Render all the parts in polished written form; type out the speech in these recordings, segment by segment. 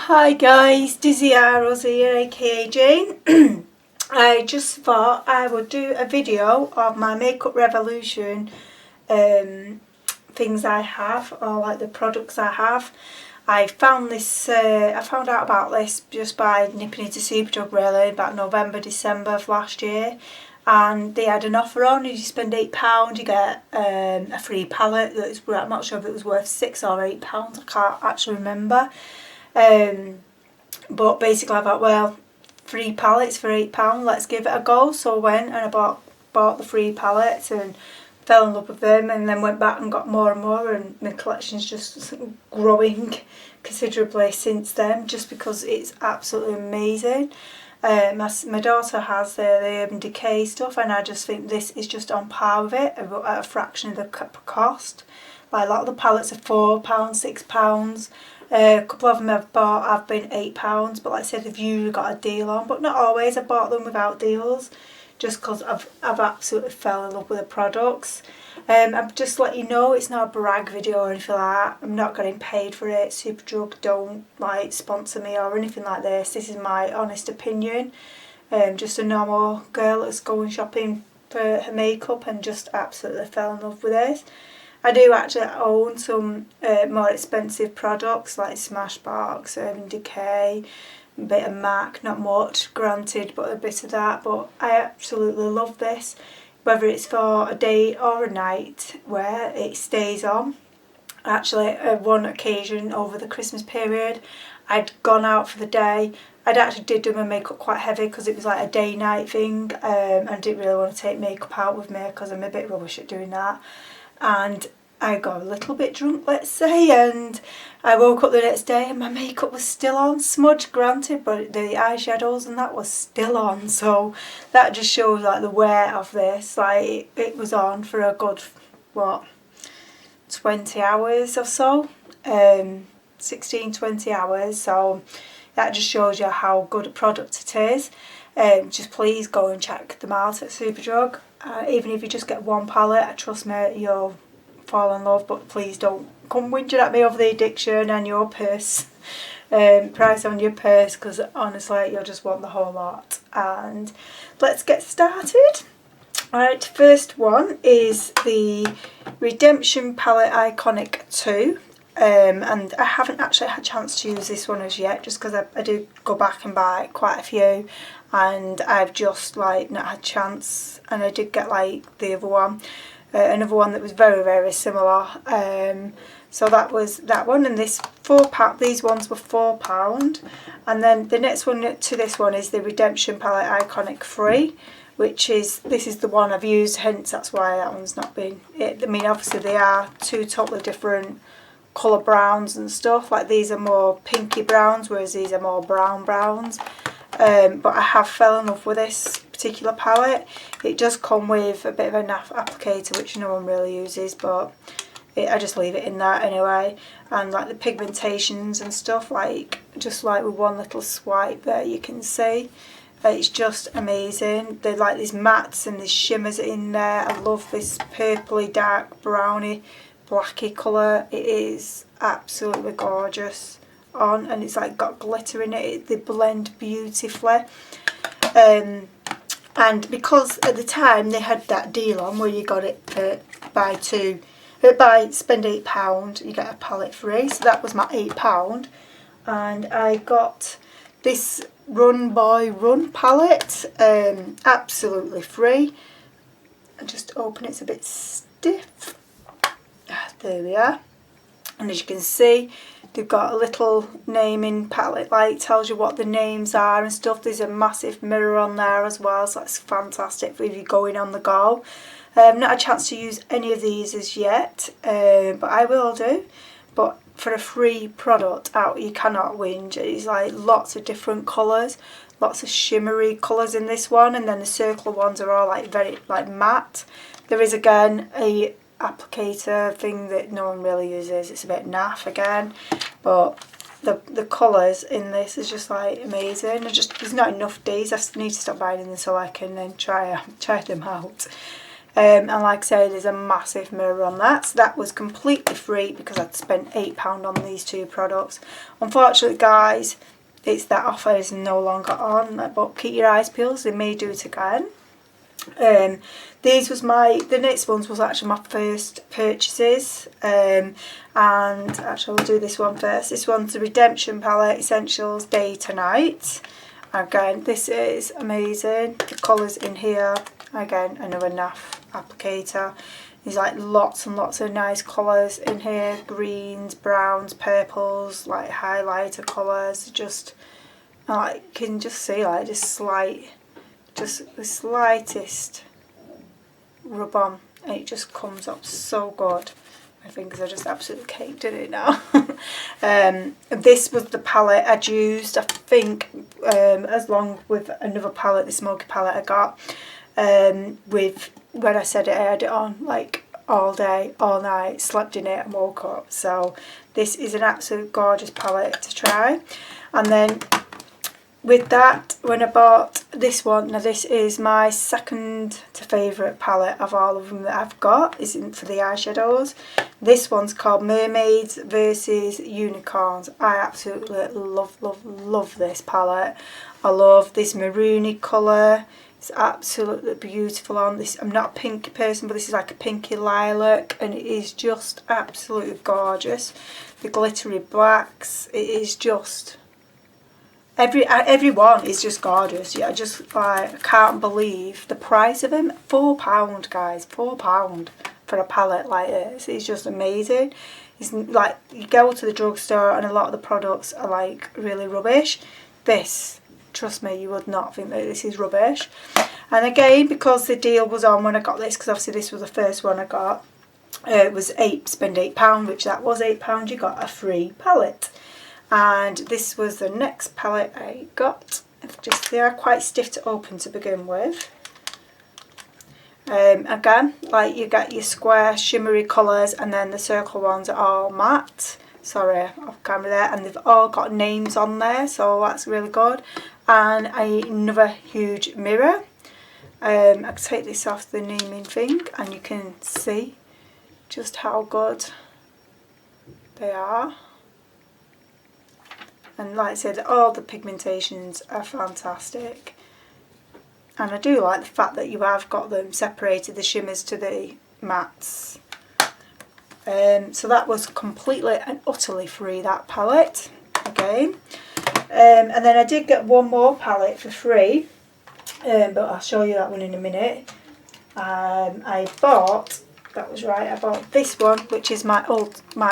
Hi guys, Dizzy Arrows here, aka Jane. I just thought I would do a video of my Makeup Revolution things I have, or like the products I have. I found out about this just by nipping into Superdrug really, about November, December of last year. And they had an offer on. If you spend £8 you get a free palette that's, I'm not sure if it was worth £6 or £8, I can't actually remember. But basically I thought, well, free palettes for £8, let's give it a go. So I went and I bought the free palettes and fell in love with them, and then went back and got more and more, and my collection's just growing considerably since then, just because it's absolutely amazing. My daughter has the Urban Decay stuff, and I just think this is just on par with it at a fraction of the cost. Like a lot of the palettes are £4, £6. A couple of them I've bought have been £8, but like I said, they've usually got a deal on, but not always. I bought them without deals, just because I've absolutely fell in love with the products. I've just let you know, it's not a brag video or anything like that. I'm not getting paid for it. Superdrug don't like sponsor me or anything like this. This is my honest opinion. Just a normal girl that's going shopping for her makeup and just absolutely fell in love with this. I do actually own some more expensive products like Smashbox, Urban Decay, a bit of MAC, not much granted, but a bit of that. But I absolutely love this, whether it's for a day or a night where it stays on. Actually, one occasion over the Christmas period, I'd gone out for the day. I'd actually did do my makeup quite heavy because it was like a day-night thing, and I didn't really want to take makeup out with me because I'm a bit rubbish at doing that. And I got a little bit drunk, let's say, and I woke up the next day and my makeup was still on, smudged granted, but the eyeshadows and that was still on. So that just shows like the wear of this. Like it was on for a good, what, 20 hours or so, 16-20 hours. So that just shows you how good a product it is. Just please go and check them out at Superdrug. Even if you just get one palette, trust me, you'll fall in love. But please don't come whinging at me over the addiction and your purse, price on your purse, because honestly you'll just want the whole lot. And let's get started. Alright, first one is the Redemption Palette Iconic 2. And I haven't actually had a chance to use this one as yet, just because I do go back and buy quite a few, and I've just like not had a chance. And I did get like the other one, another one that was very, very similar. So that was that one, and this £4. These ones were £4, and then the next one to this one is the Redemption Palette Iconic 3, which is, this is the one I've used, hence that's why that one's not been it. I mean, obviously they are two totally different colour browns and stuff. Like these are more pinky browns, whereas these are more brown browns. But I have fell in love with this particular palette. It does come with a bit of a naff applicator, which no one really uses, but I just leave it in there anyway. And like the pigmentations and stuff, like just like with one little swipe there you can see, it's just amazing. They're like these mattes and these shimmers in there. I love this purpley dark browny blacky colour. It is absolutely gorgeous on, and it's like got glitter in it. They blend beautifully. And because at the time they had that deal on where you got it for spend £8 you get a palette free, so that was my £8. And I got this Run Boy Run palette absolutely free. I just open it's a bit stiff. There we are, and as you can see they've got a little naming palette, like tells you what the names are and stuff. There's a massive mirror on there as well, so that's fantastic for if you're going on the go. I've not had a chance to use any of these as yet, but I will do. But for a free product out, you cannot whinge. It's like lots of different colours, lots of shimmery colours in this one, and then the circular ones are all like very like matte. There is again a applicator thing that no one really uses. It's a bit naff again, but the colours in this is just like amazing. There's not enough days. I need to stop buying them so I can then try them out. And like I say, there's a massive mirror on that. So that was completely free because I'd spent £8 on these two products. Unfortunately, guys, that offer is no longer on, but keep your eyes peeled, they may do it again. The next ones was actually my first purchases, and actually I'll do this one first. This one's the Redemption palette, Essentials Day to Night. Again, this is amazing. The colours in here, again, another NAF applicator. There's like lots and lots of nice colours in here, greens, browns, purples, like highlighter colours. Just like you can just see like just the slightest rub on and it just comes up so good. My fingers are just absolutely caked in it now. This was the palette I'd used, I think, as long with another palette, the smoky palette I got. With when I said it, I had it on like all day, all night, slept in it and woke up. So this is an absolute gorgeous palette to try. And then with that, when I bought this one, now this is my second to favourite palette of all of them that I've got, is for the eyeshadows. This one's called Mermaids versus Unicorns. I absolutely love this palette. I love this maroony colour. It's absolutely beautiful on this. I'm not a pinky person, but this is like a pinky lilac, and it is just absolutely gorgeous. The glittery blacks, it is just... Every one is just gorgeous. Yeah, I just like, I can't believe the price of them. £4, guys, £4 for a palette like this. It's just amazing. It's like you go to the drugstore and a lot of the products are like really rubbish. This, trust me, you would not think that this is rubbish. And again, because the deal was on when I got this, because obviously this was the first one I got, it was spend £8, which that was £8. You got a free palette. And this was the next palette I got. Just they are quite stiff to open to begin with. Again, like you get your square shimmery colours, and then the circle ones are all matte. Sorry, off camera there, and they've all got names on there, so that's really good. And another huge mirror. I can take this off the naming thing, and you can see just how good they are. And like I said, all the pigmentations are fantastic. And I do like the fact that you have got them separated, the shimmers to the mattes. So that was completely and utterly free, that palette, again. And then I did get one more palette for free, but I'll show you that one in a minute. I bought... That was right, I bought this one, which is my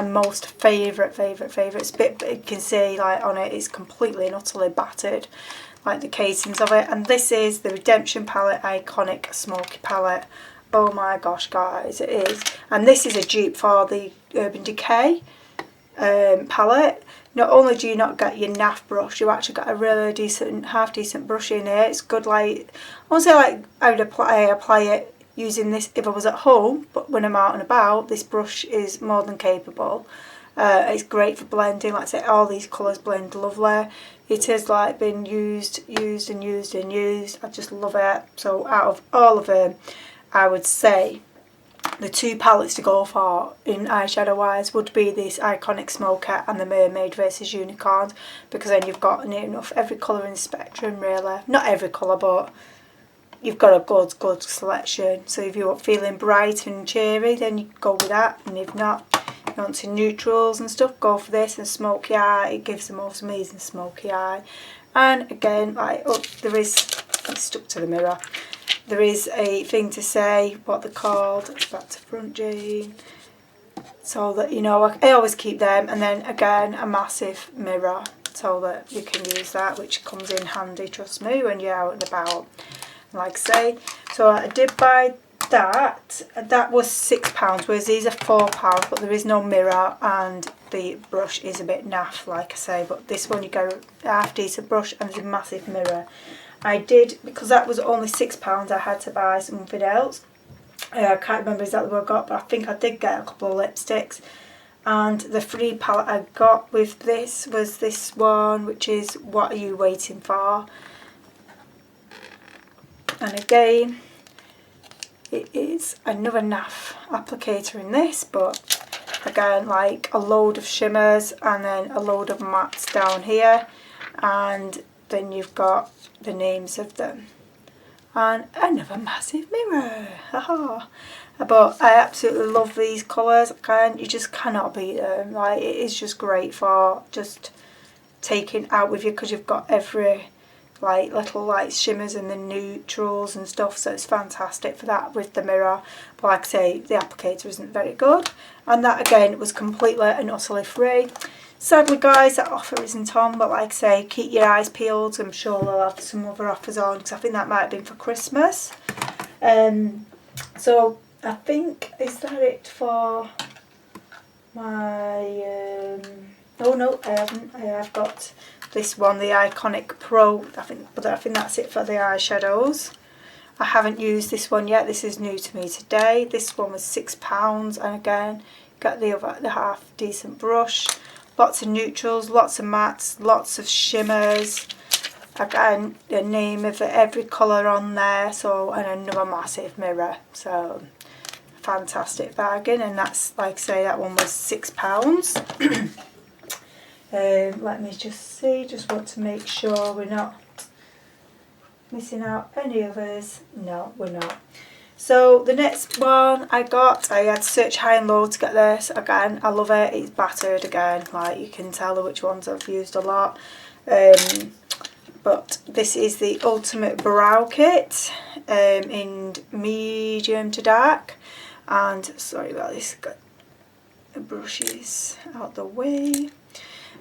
most favourite. It's a bit, but you can see like on it, it's completely and utterly battered, like the casings of it. And this is the Redemption palette, Iconic Smoky palette. Oh my gosh, guys, it is. And this is a dupe for the Urban Decay palette. Not only do you not get your NAF brush, you actually got a really decent, half decent brush in here. It's good, like, I won't say like I would apply it using this if I was at home, but when I'm out and about, this brush is more than capable. It's great for blending. Like I say, all these colours blend lovely. It has like been used. I just love it. So out of all of them, I would say the two palettes to go for in eyeshadow wise would be this Iconic Smoker and the Mermaid versus Unicorns, because then you've got near enough every colour in the spectrum, really. Not every colour, but you've got a good selection. So if you're feeling bright and cheery, then you go with that. And if not, you want some neutrals and stuff, go for this. And smoky eye, it gives the most amazing smoky eye. And again, like, oh, there is, it's stuck to the mirror. There is a thing to say what they're called. Back to front, Jane. So that you know, I always keep them. And then again, a massive mirror, so that you can use that, which comes in handy, trust me, when you're out and about. Like I say, so I did buy that. That was £6, whereas these are £4, but there is no mirror and the brush is a bit naff, like I say. But this one you get a half decent brush and there's a massive mirror. I did, because that was only £6, I had to buy something else. I can't remember exactly what I got, but I think I did get a couple of lipsticks. And the free palette I got with this was this one, which is What Are You Waiting For? And again, it is another NAF applicator in this, but again, like a load of shimmers and then a load of mattes down here, and then you've got the names of them. And another massive mirror. Haha. But I absolutely love these colours. You just cannot beat them. Like, it is just great for just taking out with you, because you've got every like little like shimmers and the neutrals and stuff, so it's fantastic for that with the mirror. But like I say, the applicator isn't very good, and that again was completely and utterly free. Sadly guys, that offer isn't on, but like I say, keep your eyes peeled. I'm sure they'll have some other offers on, because I think that might have been for Christmas. So I think, is that it for my oh no, I haven't. I have got this one, the Iconic Pro, but I think that's it for the eyeshadows. I haven't used this one yet, this is new to me today. This one was £6, and again, got the half decent brush. Lots of neutrals, lots of mattes, lots of shimmers. Again, the name of every colour on there, so, and another massive mirror. So, fantastic bargain, and that's, like I say, that one was £6. Let me just see, just want to make sure we're not missing out any others. No, we're not. So the next one I had to search high and low to get this. Again, I love it. It's battered again, like you can tell which ones I've used a lot. But this is the Ultimate Brow Kit in medium to dark. And sorry about this, got the brushes out the way.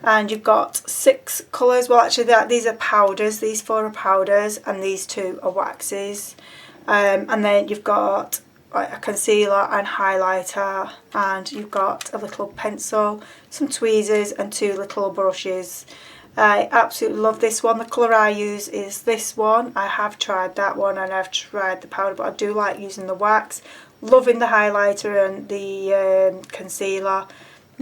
And you've got 6 colours. Well, actually, these are powders. These 4 are powders, and these 2 are waxes. And then you've got like a concealer and highlighter, and you've got a little pencil, some tweezers, and 2 little brushes. I absolutely love this one. The colour I use is this one. I have tried that one, and I've tried the powder, but I do like using the wax. Loving the highlighter and the concealer.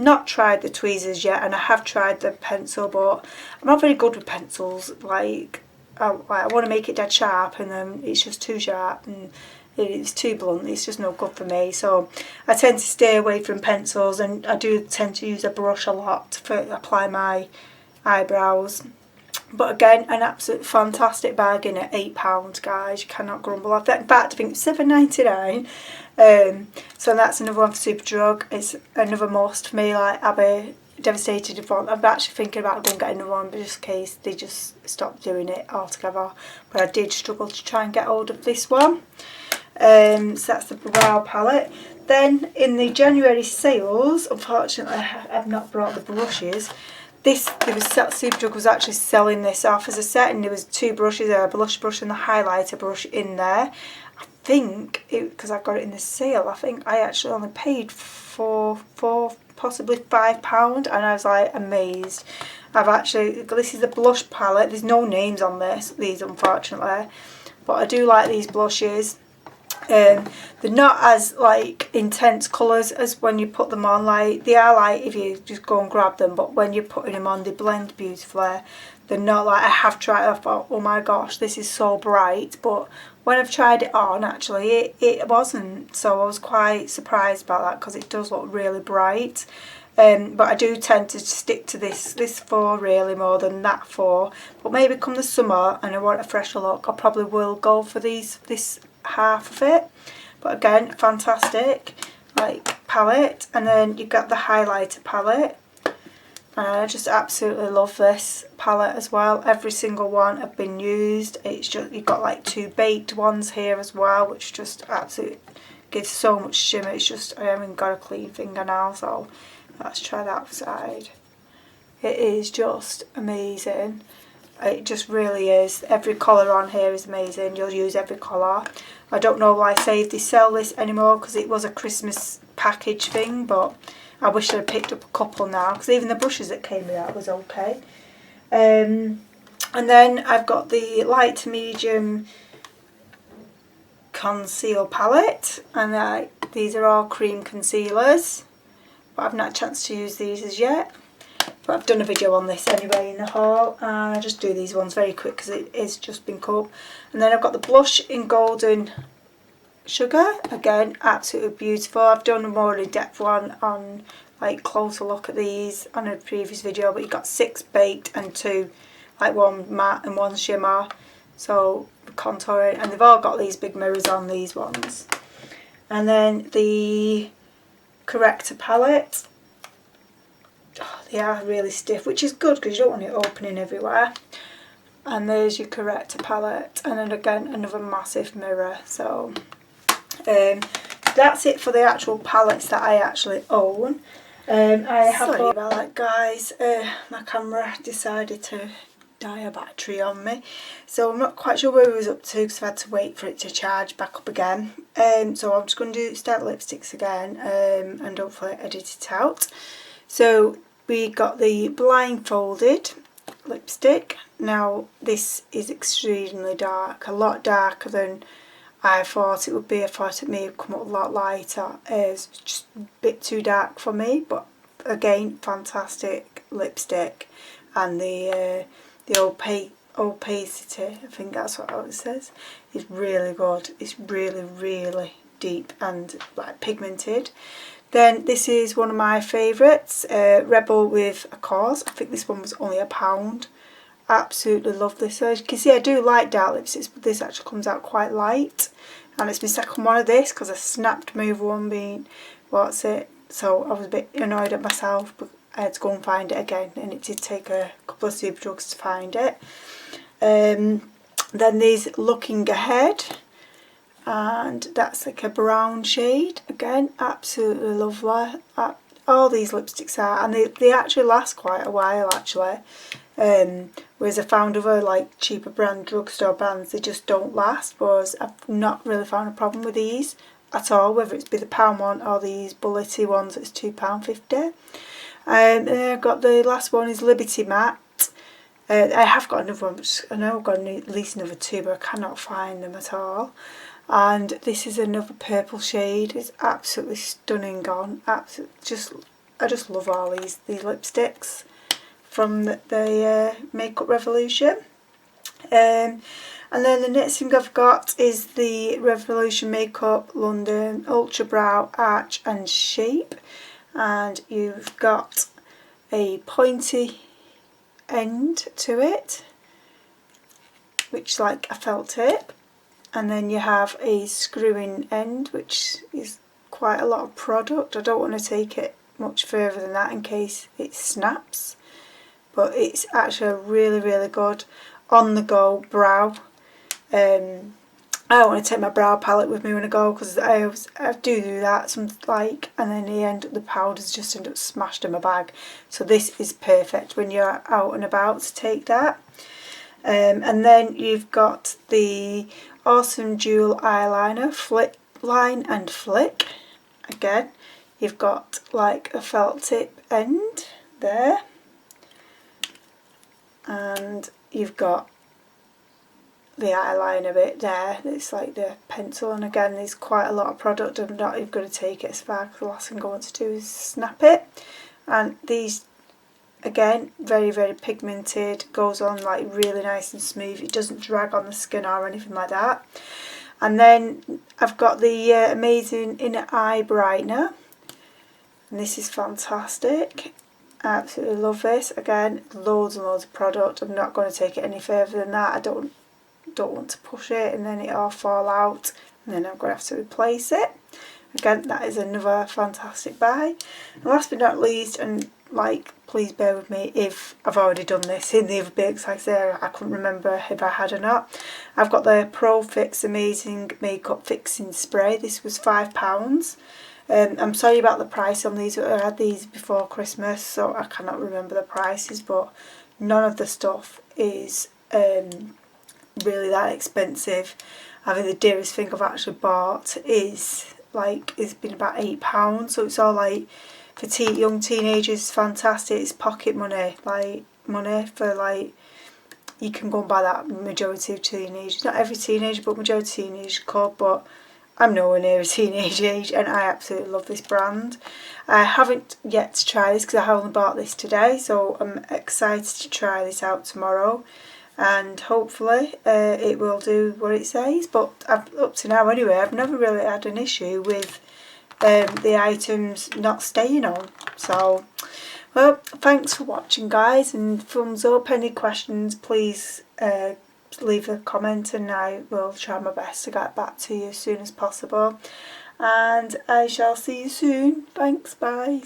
Not tried the tweezers yet, and I have tried the pencil, but I'm not very good with pencils. Like I want to make it dead sharp, and then it's just too sharp and it's too blunt. It's just no good for me. So I tend to stay away from pencils, and I do tend to use a brush a lot to apply my eyebrows. But again, an absolute fantastic bargain at £8, guys. You cannot grumble. In fact, I think it's £7.99. So that's another one for Superdrug. It's another must for me. Like, I'll be devastated if I'm actually thinking about going and getting another one, but just in case they just stop doing it altogether. But I did struggle to try and get hold of this one. So that's the brow palette. Then in the January sales, unfortunately I've not brought the brushes. Superdrug was actually selling this off as a set, and there was 2 brushes, a blush brush and the highlighter brush in there. I think, because I got it in the sale, I think I actually only paid for possibly £5, and I was like amazed. This is a blush palette. There's no names on these unfortunately, but I do like these blushes. They're not as like intense colours as when you put them on. Like, they are, like, if you just go and grab them, but when you're putting them on, they blend beautifully. They're not like, I have tried it, I thought, oh my gosh, this is so bright, but when I've tried it on, actually it wasn't. So I was quite surprised about that, because it does look really bright. But I do tend to stick to this 4 really more than that 4. But maybe come the summer and I want a fresher look, I probably will go for this half of it. But again, fantastic like palette. And then you've got the highlighter palette, and I just absolutely love this palette as well. Every single one have been used. It's just, you've got like 2 baked ones here as well, which just absolutely gives so much shimmer. It's just, I haven't got a clean finger now, so let's try that side. It is just amazing. It just really is. Every colour on here is amazing. You'll use every colour. I don't know why if they sell this anymore, because it was a Christmas package thing, but I wish I'd picked up a couple now, because even the brushes that came with that was okay. And then I've got the light to medium conceal palette, and these are all cream concealers, but I've not had a chance to use these as yet. But I've done a video on this anyway in the haul, and I just do these ones very quick because it is just been cut. And then I've got the blush in Golden sugar. Again, absolutely beautiful. I've done a more in-depth one on like closer look at these on a previous video, but you got 6 baked and 2 like one matte and one shimmer, so contouring, and they've all got these big mirrors on, these ones. And then the corrector palette, oh, they are really stiff, which is good because you don't want it opening everywhere. And there's your corrector palette, and then again another massive mirror. So that's it for the actual palettes that I actually own. I have sorry about that, guys. My camera decided to die a battery on me, so I'm not quite sure where we was up to because I've had to wait for it to charge back up again. So I'm just going to start lipsticks again, and hopefully edit it out. So we got the blindfolded lipstick. Now this is extremely dark, a lot darker than I thought it would be. I thought it may have come up a lot lighter. It's just a bit too dark for me, but again, fantastic lipstick. And the opacity, I think that's what it says, is really good. It's really, really deep and like pigmented. Then this is one of my favourites, Rebel with a Cause. I think this one was only £1. Absolutely love this. So as you can see, I do like dark lipsticks, but this actually comes out quite light. And it's my second one of this because I snapped my other one being, what's it? So I was a bit annoyed at myself, but I had to go and find it again, and it did take a couple of super drugs to find it. Then there's Looking Ahead, and that's like a brown shade. Again, absolutely lovely. All these lipsticks are, and they actually last quite a while actually. Whereas I found other like cheaper brand drugstore brands, they just don't last, whereas I've not really found a problem with these at all, whether it's be the pound one or these bulletty ones that's £2.50. And then I've got the last one is Liberty Matte. I have got another one, but I know I've got at least another 2, but I cannot find them at all. And this is another purple shade. It's absolutely stunning on. Absolutely, I just love all these lipsticks from the Makeup Revolution. And then the next thing I've got is the Revolution Makeup London Ultra Brow Arch and Shape. And you've got a pointy end to it, which is like a felt tip. And then you have a screwing end, which is quite a lot of product. I don't want to take it much further than that in case it snaps. But it's actually a really, really good on-the-go brow. I don't want to take my brow palette with me when I go, because I do that, and then the end of the powders just end up smashed in my bag. So this is perfect when you're out and about to take that. And then you've got the Awesome Jewel Eyeliner, Flip Line and Flick. Again, you've got like a felt tip end there. And you've got the eyeliner bit there, it's like the pencil, and again there's quite a lot of product. I'm not even going to take it as far because the last thing I want to do is snap it. And these, again, very, very pigmented, goes on like really nice and smooth, it doesn't drag on the skin or anything like that. And then I've got the amazing Inner Eye Brightener, and this is fantastic. I absolutely love this. Again, loads and loads of product. I'm not going to take it any further than that. I don't want to push it and then it all fall out and then I'm going to have to replace it. Again, that is another fantastic buy. And last but not least, and like, please bear with me if I've already done this in the other bits, like I say, I couldn't remember if I had or not. I've got the Pro Fix Amazing Makeup Fixing Spray. This was £5. I'm sorry about the price on these. I had these before Christmas, so I cannot remember the prices, but none of the stuff is really that expensive. I think the dearest thing I've actually bought is like, it's been about £8, so it's all like for young teenagers, fantastic. It's pocket money, like money for like, you can go and buy that majority of teenagers, not every teenager, but majority of teenagers could, but I'm nowhere near a teenage age, and I absolutely love this brand. I haven't yet to try this because I only bought this today, so I'm excited to try this out tomorrow. and hopefully it will do what it says. But up to now anyway, I've never really had an issue with the items not staying on. So, well, thanks for watching, guys, and thumbs up. Any questions, please leave a comment and I will try my best to get back to you as soon as possible. And I shall see you soon. Thanks, bye.